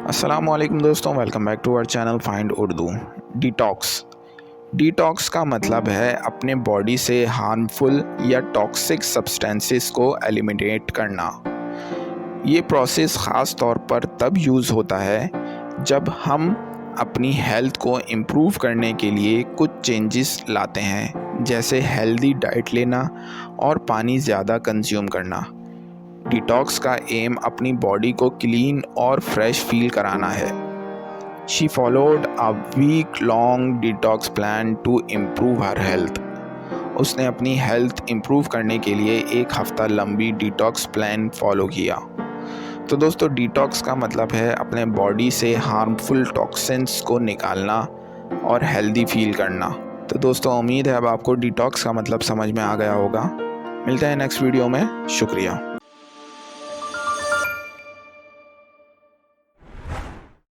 अस्सलामुअलैकुम दोस्तों, welcome back to our channel find Urdu. Detox का मतलब है अपने बॉडी से हार्मफुल या टॉक्सिक सब्सटेंसेस को एलिमिनेट करना। ये प्रोसेस ख़ास तौर पर तब यूज़ होता है जब हम अपनी हेल्थ को इम्प्रूव करने के लिए कुछ चेंजेस लाते हैं, जैसे हेल्दी डाइट लेना और पानी ज़्यादा कंज्यूम करना। डिटॉक्स का एम अपनी बॉडी को क्लीन और फ्रेश फील कराना है। She followed a week long detox plan to improve her health. उसने अपनी हेल्थ इम्प्रूव करने के लिए 1 हफ़्ता लंबी डिटॉक्स प्लान फॉलो किया। तो दोस्तों, डिटॉक्स का मतलब है अपने बॉडी से हार्मफुल टॉक्सिन्स को निकालना और हेल्दी फील करना। तो दोस्तों, उम्मीद है अब आपको डिटॉक्स का मतलब समझ में आ गया होगा। मिलते हैं नेक्स्ट वीडियो में। शुक्रिया।